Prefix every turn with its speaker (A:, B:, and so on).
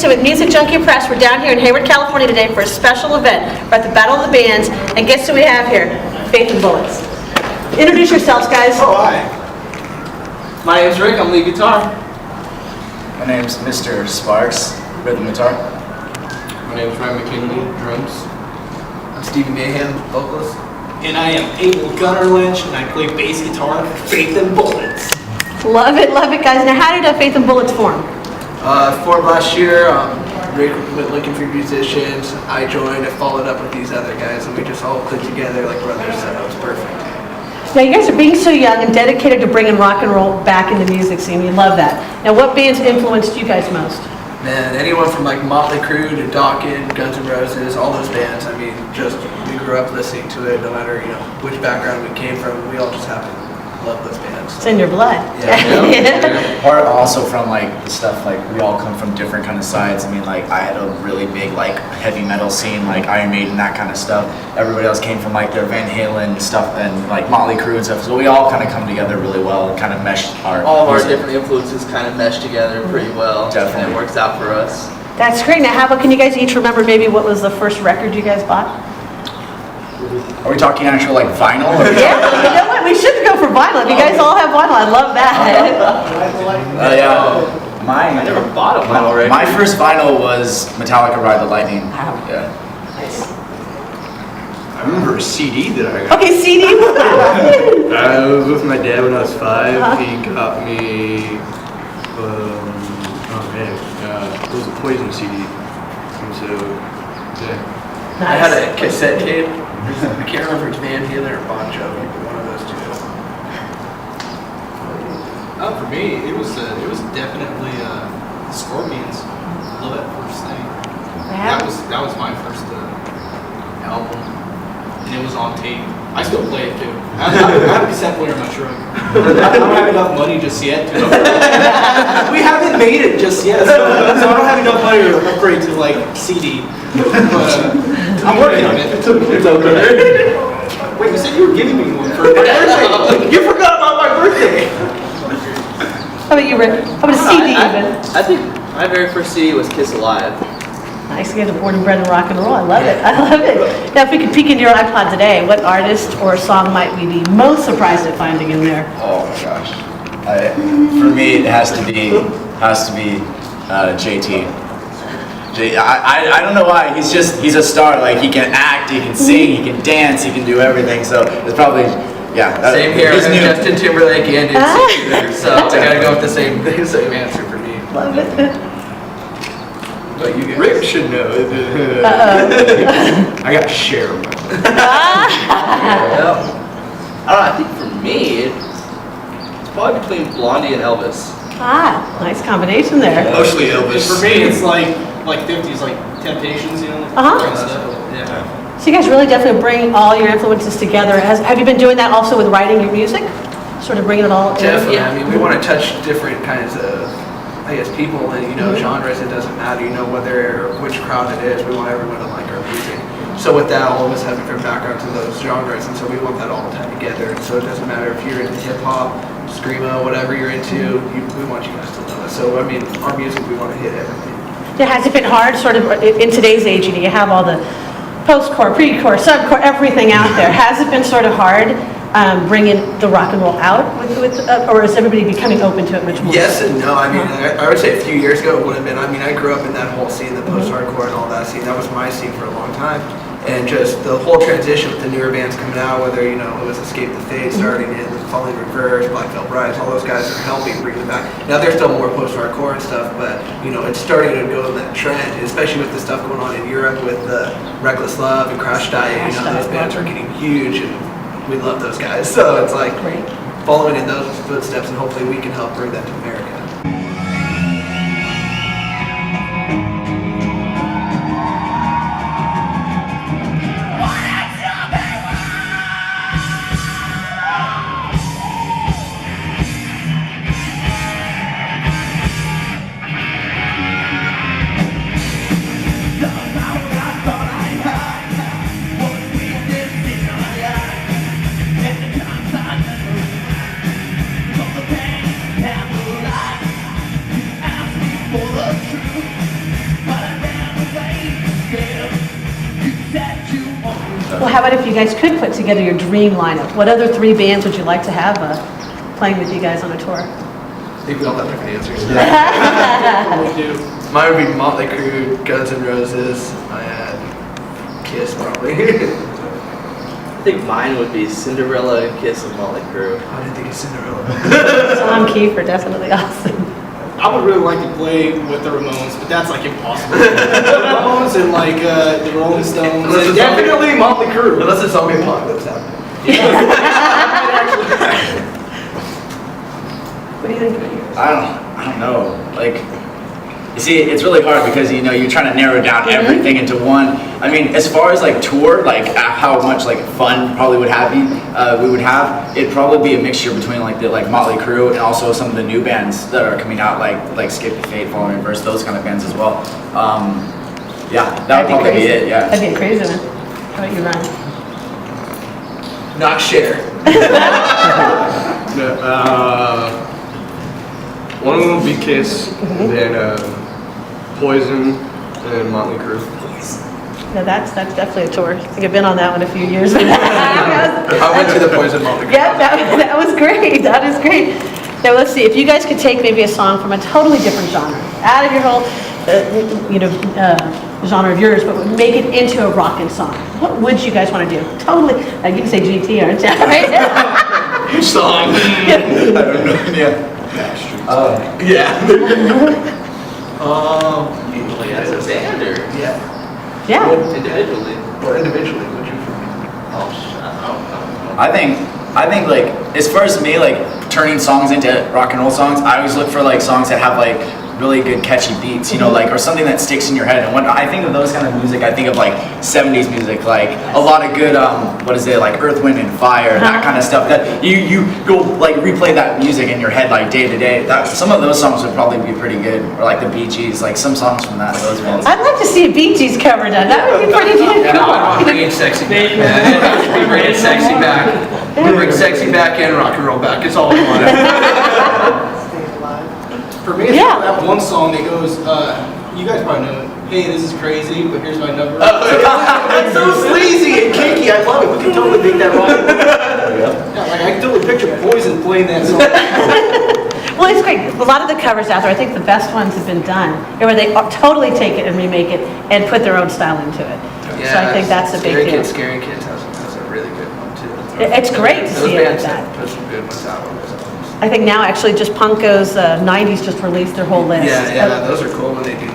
A: Jason with Music Junkie Press. We're down here in Hayward, California today for a special event. We're at the Battle of the Bands, and guess who we have here? Faith and Bullets. Introduce yourselves, guys.
B: Oh, hi. My name's Rick, I'm lead guitar.
C: My name's Mr. Sparks, rhythm guitar.
B: My name's Ryan McKinley, drums.
D: I'm Stevie Mayhem, vocalist.
E: And I am Abel Gunnar Lynch, and I play bass guitar for Faith and Bullets.
A: Love it, guys. Now, how did Faith and Bullets form?
D: Formed last year, Rick went looking for musicians. I joined, I followed up with these other guys, and we just all clicked together like brothers, so it was perfect.
A: Now, you guys are being so young and dedicated to bringing rock and roll back in the music scene. We love that. Now, what bands influenced you guys most?
D: Man, anyone from like Motley Crue to Dokken, Guns N' Roses, all those bands, I mean, just we grew up listening to it no matter, which background we came from. We all just happen to love those bands.
A: It's in your blood.
D: Yeah.
C: Part also from like the stuff, like we all come from different kind of sides. I mean, like I had a really big like heavy metal scene, like Iron Maiden, that kind of stuff. Everybody else came from like their Van Halen stuff and like Motley Crue and stuff. So we all kind of come together really well and kind of mesh
F: all of our different influences kind of mesh together pretty well.
C: Definitely.
F: And it works out for us.
A: That's great. Now, how about, can you guys each remember maybe what was the first record you guys bought?
C: Are we talking actual like vinyl? Or
A: Yeah, you know what? We should go for vinyl. If you guys all have vinyl, I love that.
C: Yeah. Mine.
F: I never bought a vinyl record.
C: My first vinyl was Metallica Ride the Lightning.
A: Wow.
C: Yeah.
B: I remember a CD that I got.
A: Okay, CD.
B: I was with my dad when I was 5. He got me, it was a Poison CD. And so, yeah.
D: I had a cassette tape. I can't remember if it's Van Halen or Bon Jovi, but one of those two.
E: For me, it was definitely Scorpions. Love that first thing. That was my first album, and it was on tape. I still play it too. I have a cassette player in my truck. I don't have enough money just yet to. We haven't made it just yet, so I don't have enough money to upgrade to like CD. But I'm working on it. It's okay. Wait, you said you were giving me one for my birthday. You forgot about my birthday.
A: How about you, Rick? How about a CD even?
F: I think my very first CD was Kiss Alive.
A: Nice, you guys are born and bred in rock and roll. I love it. I love it. Now, if we could peek into your iPod today, what artist or song might we be most surprised at finding in there?
C: Oh my gosh. For me, it has to be JT. I don't know why. He's a star. Like he can act, he can sing, he can dance, he can do everything. So it's probably
F: Same here.
C: He's new.
F: Justin Timberlake and Insecure. So I gotta go with the same answer for me.
A: Love it.
D: But you guys.
B: Rick should know. I got Cher.
F: Well, I don't know. I think for me, it's probably between Blondie and Elvis.
A: Nice combination there.
B: Mostly Elvis.
E: For me, it's like 50s, like Temptations, you know.
A: Uh-huh.
E: and stuff. Yeah.
A: So you guys really definitely bring all your influences together. Have you been doing that also with writing your music? Sort of bringing it all in?
D: Definitely. I mean, we want to touch different kinds of, people and, genres. It doesn't matter, which crowd it is. We want everyone to like our music. So with that, all of us have different backgrounds in those genres, and so we want that all to tie together. And so it doesn't matter if you're into hip hop, screamo, whatever you're into. We want you guys to love it. So I mean, our music, we want to hit everything.
A: Yeah, has it been hard, sort of, in today's age? You have all the post-core, pre-core, sub-core, everything out there. Has it been sort of hard bringing the rock and roll out, or is everybody becoming open to it much more?
D: Yes and no. I mean, I would say a few years ago it would have been. I mean, I grew up in that whole scene, the post-hardcore and all that scene. That was my scene for a long time. And just the whole transition with the newer bands coming out, whether, it was Escape the Fate starting in, Falling Reverse, Black Veil Brides, all those guys are helping bring it back. Now there's still more post-hardcore and stuff, but, it's starting to go in that trend, especially with the stuff going on in Europe with Reckless Love and Crash Diet. Those bands are getting huge, and we love those guys. So it's like following in those footsteps, and hopefully we can help bring that to America.
G: Pain,
A: guys could put together your dream lineup, what other 3 bands would you like to have playing with you guys on a tour?
D: I think we all have different answers.
E: We do.
D: Mine would be Motley Crue, Guns N' Roses. I had Kiss probably.
F: I think mine would be Cinderella and Kiss and Motley Crue.
D: I didn't think it's Cinderella.
A: Tom Kiefer, definitely awesome.
E: I would really like to play with the Ramones, but that's like impossible. The Ramones and like the Rolling Stones.
D: Unless
E: And
D: it's all-
E: definitely Motley Crue.
D: Unless it's zombie apocalypse happening.
A: What do you think about yours?
C: I don't know. Like, you see, it's really hard because you know you're trying to narrow down everything into one. I mean, as far as like tour, like how much like fun probably would have we would have. It'd probably be a mixture between like the Motley Crue and also some of the new bands that are coming out, like Skip the Fate, Falling Reverse, those kind of bands as well. Yeah, that would probably be it. Yeah.
A: That'd be a crazy one. How about you, Ryan?
D: Not share.
B: One of them would be Kiss, and then Poison, and Motley Crue.
A: No, that's definitely a tour. I think I've been on that one a few years.
D: I went to the Poison Motley Crue.
A: Yeah, that was great. That is great. Now let's see. If you guys could take maybe a song from a totally different genre, out of your whole, genre of yours, but make it into a rockin' song, what would you guys want to do? Totally. You can say GT, aren't you? Right?
D: Song.
C: I don't know. Yeah.
D: Yeah.
F: Like as a band or
D: Yeah.
A: Yeah.
F: individually?
D: Or individually, would you?
F: Oh, I don't know.
C: I think like as far as me like turning songs into rock and roll songs, I always look for like songs that have like really good catchy beats, you know, like or something that sticks in your head. And when I think of those kind of music, I think of like 70s music, like a lot of good like Earth, Wind and Fire, that kind of stuff. That you go like replay that music in your head like day to day. That some of those songs would probably be pretty good, or like the Bee Gees, like some songs from those bands.
A: I'd like to see a Bee Gees cover done. That would be pretty damn cool.
D: Bringing sexy back. We bring sexy back. We bring sexy back and rock and roll back. It's all we want.
E: For me, it's
A: Yeah.
E: that one song that goes, you guys probably know it. Hey, this is crazy, but here's my number.
D: It's so sleazy and kinky. I love it. We can totally make that rock.
E: Yeah, like I can totally picture Poison playing that song.
A: Well, it's great. A lot of the covers out there, I think the best ones have been done, where they totally take it and remake it and put their own style into it. So I think that's a big deal.
D: Scary Kids has a really good one too.
A: It's great to see it like that.
D: Put some good ones out on those albums.
A: I think now actually just Punko's 90s just released their whole list.
D: Yeah, those are cool when they do